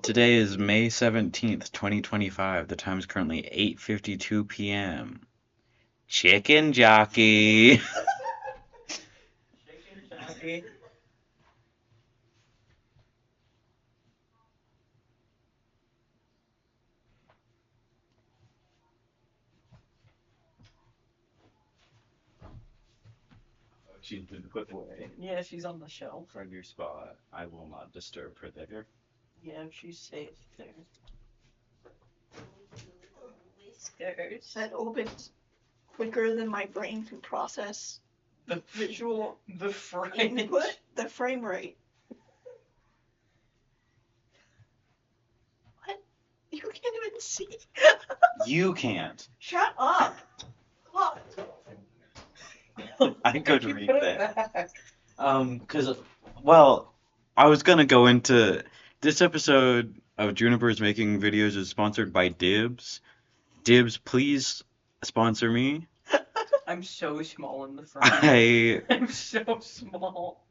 Today is May 17th, 2025. The time is currently 8:52 p.m. Chicken jockey. Chicken jockey. She's been put away Yeah, she's on the shelf. from your spot. I will not disturb her there. Yeah, she's safe there. Whiskers. That opens quicker than my brain can process The visual the frame. input, the frame rate. What? You can't even see. You can't. Shut up. God. I could You read put it that. back. Well, I was gonna go into this episode of Juniper's Making Videos is sponsored by Dibs. Dibs, please sponsor me. I'm so small in the front. I'm so small.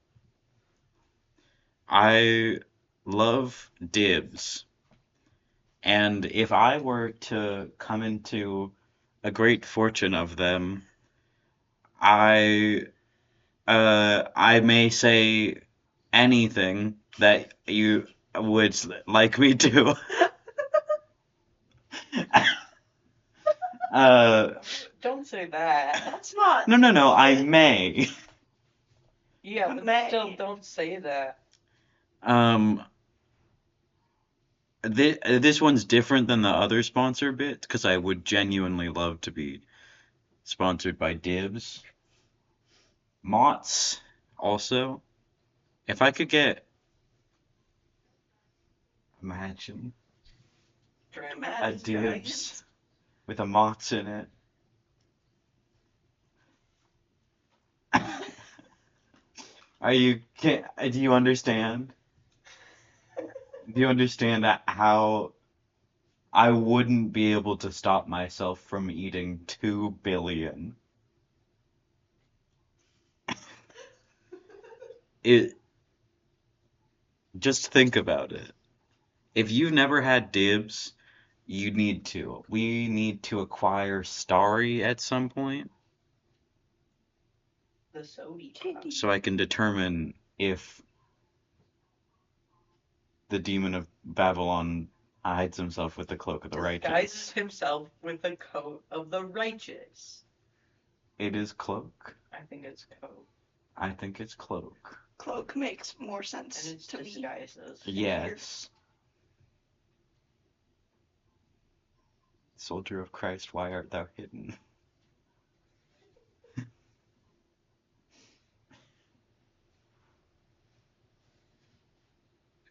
I love Dibs. And if I were to come into a great fortune of them, I I may say anything that you would like me to. Don't say that. That's not. No, I may. Yeah, but May. still, don't say that. This one's different than the other sponsor bits because I would genuinely love to be sponsored by Dibs. Mott's also. If I could get, imagine a Dibs with a Mott's in it. Do you understand? Do you understand how I wouldn't be able to stop myself from eating 2 billion? Just think about it. If you've never had Dibs, you need to. We need to acquire Starry at some point The sody. so I can determine if the demon of Babylon hides himself with the cloak of the righteous. Disguises himself with the coat of the righteous. It is cloak. I think it's coat. I think it's cloak. Cloak makes more sense And it's to me. disguises. Yes. Soldier of Christ, why art thou hidden?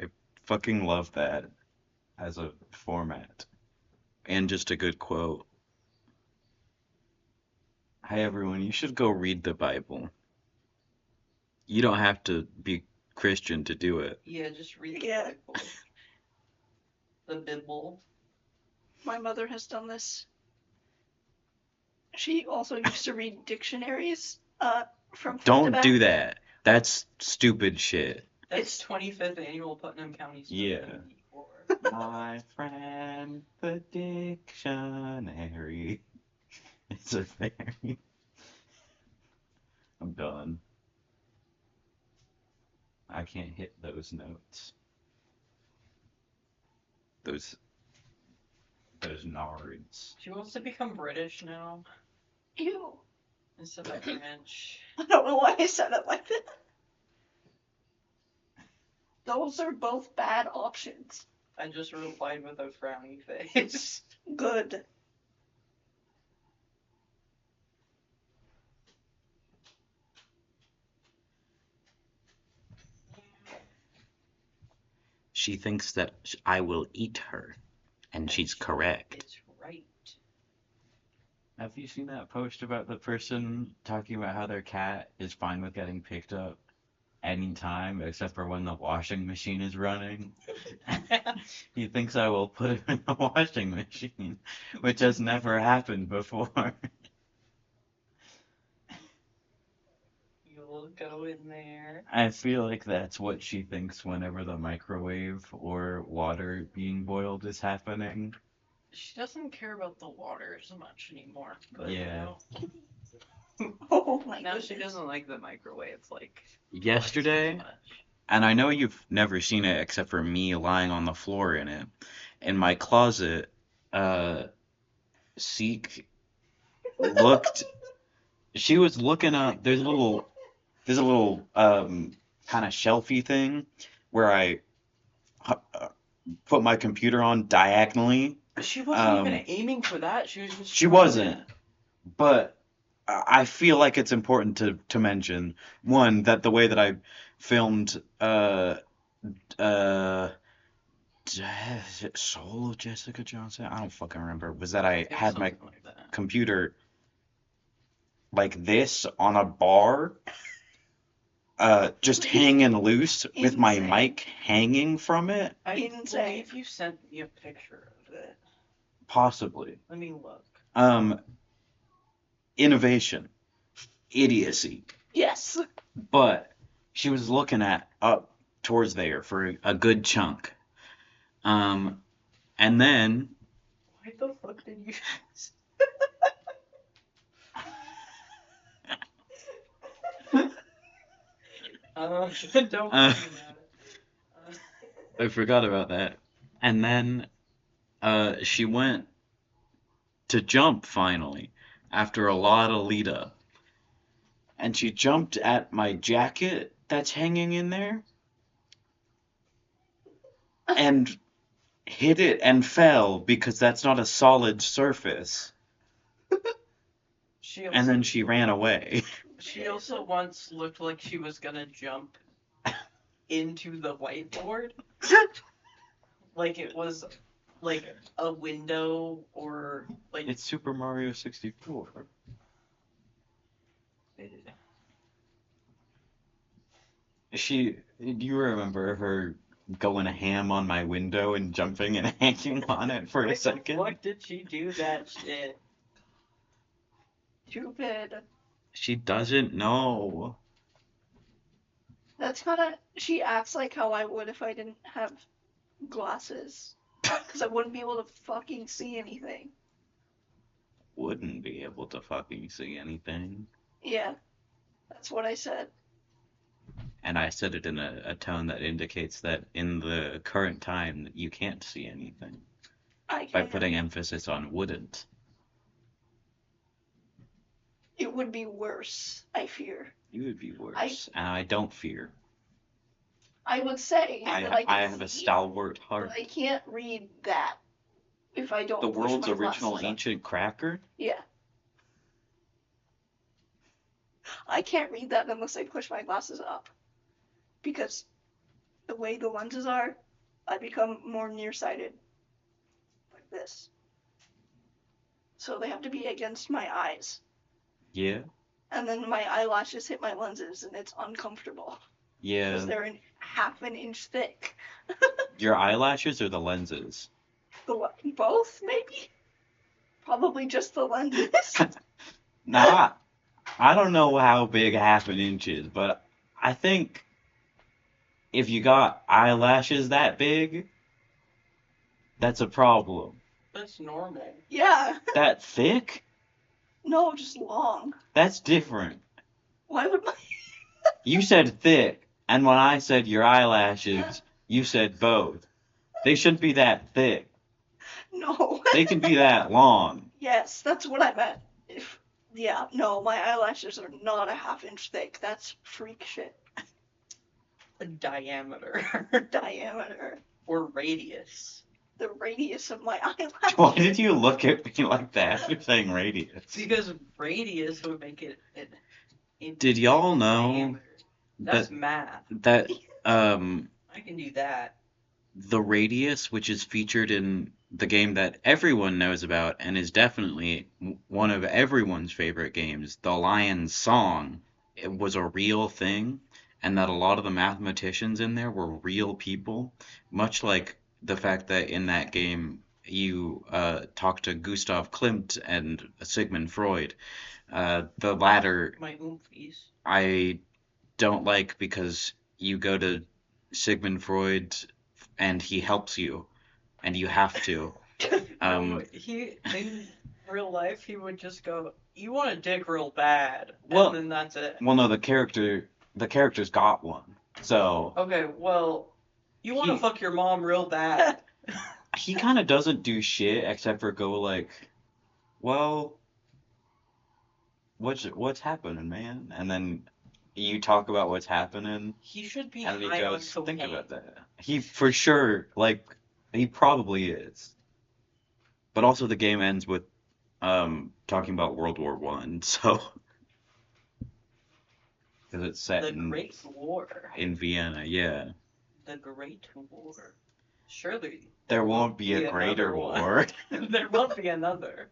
I fucking love that as a format. And just a good quote. Hi everyone, you should go read the Bible. You don't have to be Christian to do it. Yeah, just read Yeah. the Bible. The Bible. My mother has done this. She also used to read dictionaries from front to Don't back. do that. That's stupid shit. That's 25th annual Putnam County Yeah. Spelling Bee Corps. My friend, the dictionary. It's a fairy. I'm done. I can't hit those notes. Those nards. She wants to become British now Ew. instead of French. I don't know why I said it like that. Those are both bad options. I just replied with a frowny face. Good. She thinks that I will eat her, and she's correct. It's right. Have you seen that post about the person talking about how their cat is fine with getting picked up anytime except for when the washing machine is running? He thinks I will put him in the washing machine, which has never happened before. You'll go in there. I feel like that's what she thinks whenever the microwave or water being boiled is happening. She doesn't care about the water as much anymore. But Yeah. Oh my now goodness. she doesn't like the microwave like Yesterday, twice as much. and I know you've never seen it except for me lying on the floor in it. In my closet, Seek looked. She was looking up. There's a little kind of shelfy thing where I put my computer on diagonally. She wasn't even aiming for that. She was just. She wasn't, but I feel like it's important to mention one that the way that I filmed uh Soul of Jessica Johnson. I don't fucking remember. Was that I It was had my something like that. computer like this on a bar, just hanging loose with my Insane. mic hanging from it? I Insane. believe you sent me a picture of it. Possibly. Let me look. Innovation, idiocy. Yes. But she was looking at up towards there for a good chunk. And then Why the fuck did you? Don't Uh, worry about it. I forgot about that. And then she went to jump finally after a lot of lead up. And she jumped at my jacket that's hanging in there and hit it and fell because that's not a solid surface. She And then she ran away. She also once looked like she was gonna jump into the whiteboard. Like it was like a window or like It's Super Mario 64. Do you remember her going ham on my window and jumping and hanging on it for a second? What did she do that shit? Stupid. She doesn't know. That's kind of. She acts like how I would if I didn't have glasses. Because I wouldn't be able to fucking see anything. Wouldn't be able to fucking see anything. Yeah. That's what I said. And I said it in a tone that indicates that in the current time you can't see anything. I By can't. putting emphasis on wouldn't. It would be worse, I fear. You would be worse. And I don't fear. I would say that I I can have a see, stalwart heart. but I can't read that if I don't The push world's my original glasses up. ancient cracker? Yeah. I can't read that unless I push my glasses up. Because the way the lenses are, I become more nearsighted. Like this. So they have to be against my eyes. Yeah. And then my eyelashes hit my lenses and it's uncomfortable. Yeah. Because they're half an inch thick. Your eyelashes or the lenses? Both, maybe? Probably just the lenses. Nah, I don't know how big half an inch is, but I think if you got eyelashes that big, that's a problem. That's normal. Yeah. That thick? No, just long. That's different. Why would my... You said thick, and when I said your eyelashes, you said both. They shouldn't be that thick. No. They can be that long. Yes, that's what I meant. No, my eyelashes are not a half-inch thick. That's freak shit. A diameter. Diameter. Or radius. The radius of my eyelashes. Why did you look at me like that after saying radius? Because radius would make it Did y'all know diameter. That's math. that I can do that. the radius, which is featured in the game that everyone knows about and is definitely one of everyone's favorite games, The Lion's Song, it was a real thing, and that a lot of the mathematicians in there were real people, much like the fact that in that game you talk to Gustav Klimt and Sigmund Freud. The latter, My oomfies. I don't like because you go to Sigmund Freud and he helps you and you have to. No, he in real life he would just go, "You want a dick real bad," Well- and then that's it. Well, no, the character's got one. So Okay, well, you want to He- fuck your mom real bad. he kind of doesn't do shit except for go like, well, what's happening, man? And then you talk about what's happening, He should be and he high on goes, think cocaine. about that. He for sure, like, he probably is. But also the game ends with talking about World War One, so because it's set The Great War. in Vienna, yeah. The Great War. Surely There won't be a greater another one. war. There won't be another.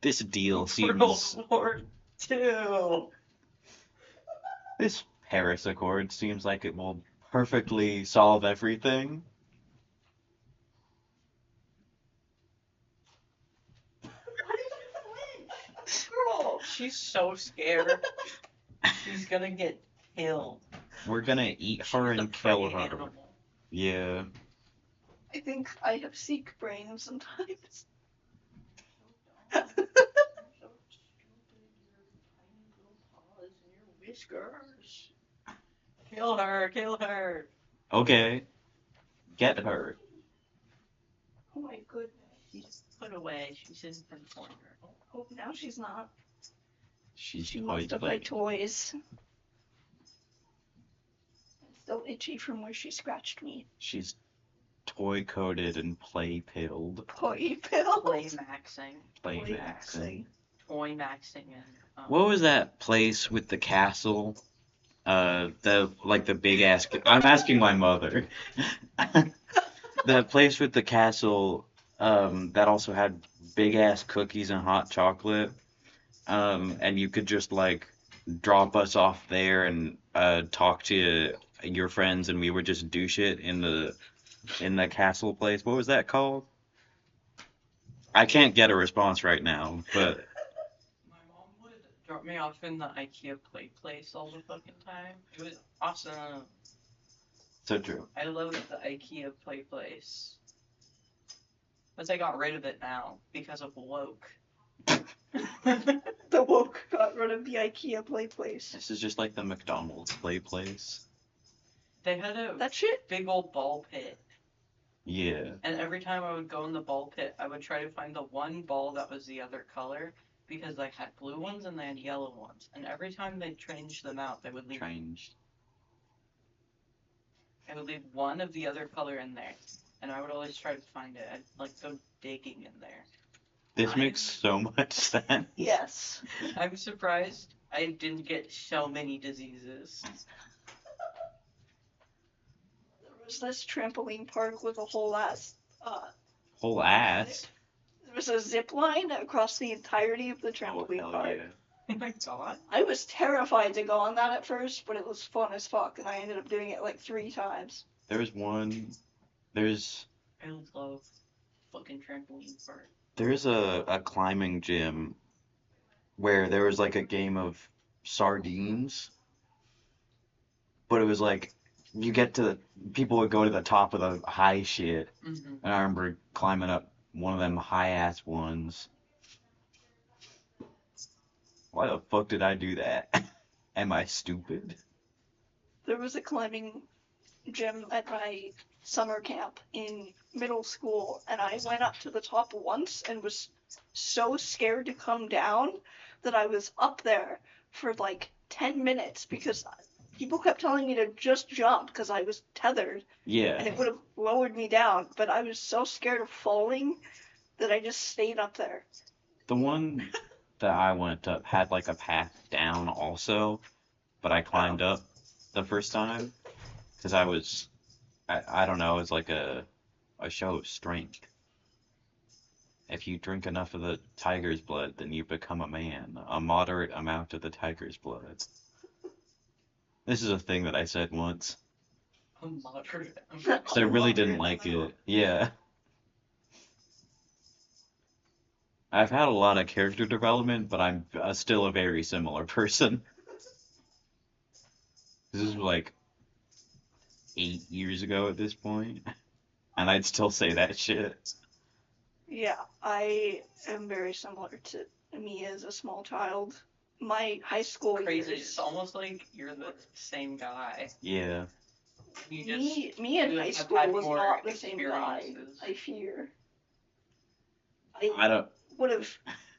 This deal World seems. War Two. This Paris Accord seems like it will perfectly solve everything. Girl. She's so scared. She's gonna get killed. We're gonna eat her She's a and kill prey her. animal. Yeah. I think I have seek brain sometimes. Whiskers. Kill her, kill her. Okay. Get her. Oh my goodness. She's put away. She's in the corner. Oh, now she's not. She's She wants to play like toys. It's still itchy from where she scratched me. she's toy coated and play pilled. Toy pills. Play maxing. Play Play maxing. Toy maxing and What was that place with the castle? The big ass. I'm asking my mother. That place with the castle, that also had big ass cookies and hot chocolate. And you could just like drop us off there and talk to your friends, and we would just do shit in the castle place. What was that called? I can't get a response right now, but my mom would drop me off in the IKEA play place all the fucking time. It was awesome. so true. I loved the IKEA play place. But they got rid of it now because of woke. The woke got rid of the IKEA play place. This is just like the McDonald's play place. They had a That shit? big old ball pit. Yeah. And every time I would go in the ball pit, I would try to find the one ball that was the other color because they had blue ones and they had yellow ones. And every time they changed them out, they would leave Changed. one of the other color in there. And I would always try to find it. I'd like go digging in there. This makes so much sense. Yes. I'm surprised I didn't get so many diseases. There was this trampoline park with a whole ass. Whole ass. There was a zip line across the entirety of the Oh, trampoline hell park. yeah. Oh my god. I was terrified to go on that at first, but it was fun as fuck, and I ended up doing it like 3 times. There's one. There's I love fucking trampoline park. there's a climbing gym where there was like a game of sardines, but it was like you get to people would go to the top of the high shit, Mm-hmm. and I remember climbing up one of them high ass ones. Why the fuck did I do that? Am I stupid? There was a climbing gym at my summer camp in middle school, and I went up to the top once and was so scared to come down that I was up there for like 10 minutes because people kept telling me to just jump because I was tethered and Yeah. it would have lowered me down, but I was so scared of falling that I just stayed up there. The one that I went up had like a path down also, but I climbed up the first time because I don't know, it's like a show of strength. If you drink enough of the tiger's blood, then you become a man. A moderate amount of the tiger's blood. This is a thing that I said once. A moderate. So I really didn't like it. Yeah. I've had a lot of character development, but I'm still a very similar person. This is like 8 years ago at this point, and I'd still say that shit. Yeah, I am very similar to me as a small child. My high school Crazy. years. It's almost like you're the same guy. Yeah. You just Me in you high have school had was more not the same guy. experiences. I fear. I don't. Would have.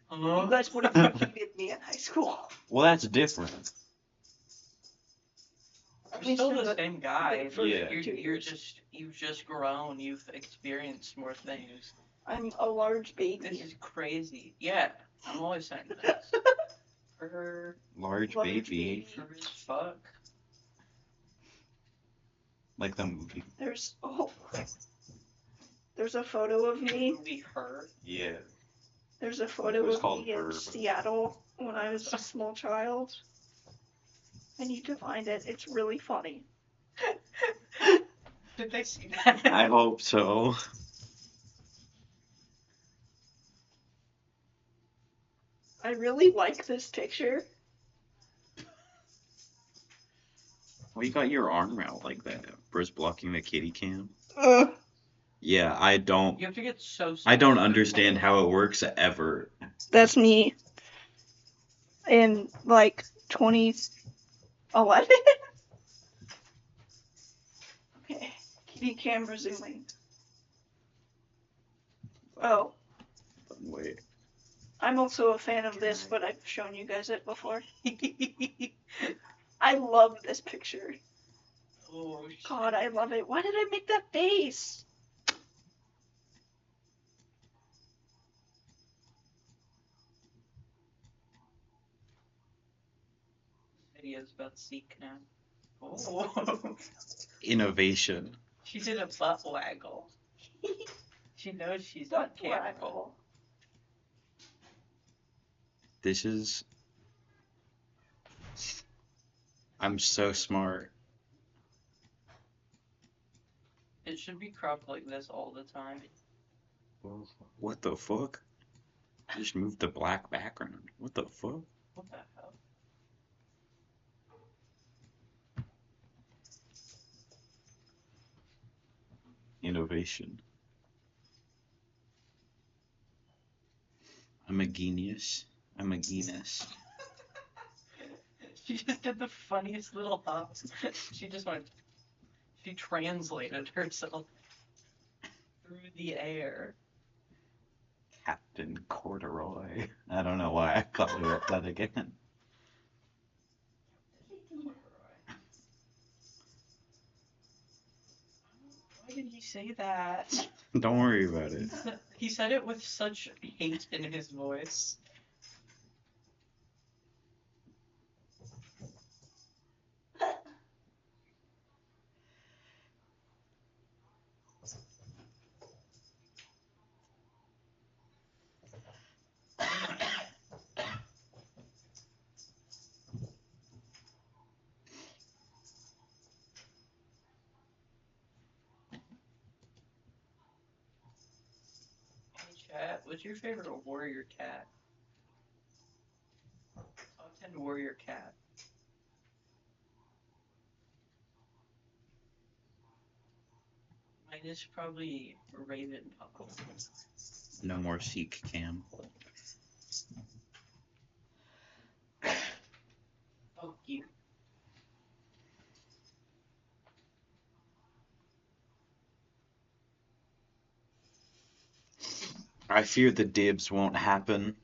Huh? You guys would have hated me in high school. Well, that's different. At You're least still for the same guy. the first Yeah. two You're years. you've just grown. You've experienced more things. I'm a large This baby. is crazy. Yeah, I'm always saying this. For Large Large baby, for his fuck. like the movie. There's a photo of me. Movie Her. Yeah. There's a It photo was of called me in Her. Seattle when I was a small child. I need to find it. It's really funny. Did they see that? I hope so. I really like this picture. Why you got your arm out like that? First blocking the kitty cam. Uh, Yeah, I don't. You have to get so. I don't understand how it works ever. that's me in like 2011. Okay, kitty cam resuming. Oh, Wait. I'm also a fan of this, but I've shown you guys it before. I love this picture. Oh shit. God, I love it. Why did I make that face? Video's about to seek now. Oh. Innovation. She did a butt waggle. She knows she's Butt on camera. waggle. This is. I'm so smart. It should be cropped like this all the time. What the fuck? Just move the black background. What the fuck? What the hell? Innovation. I'm a genius. I'm a genius. She just did the funniest little hop. She just went. She translated herself through the air. Captain Corduroy. I don't know why I called it that again. Why did he say that? Don't worry about it. He said it with such hate in his voice. Hey chat, what's your favorite warrior cat? Top 10 warrior cat. Mine is probably Raven Pup. No more seek cam. Fuck you. I fear the dibs won't happen.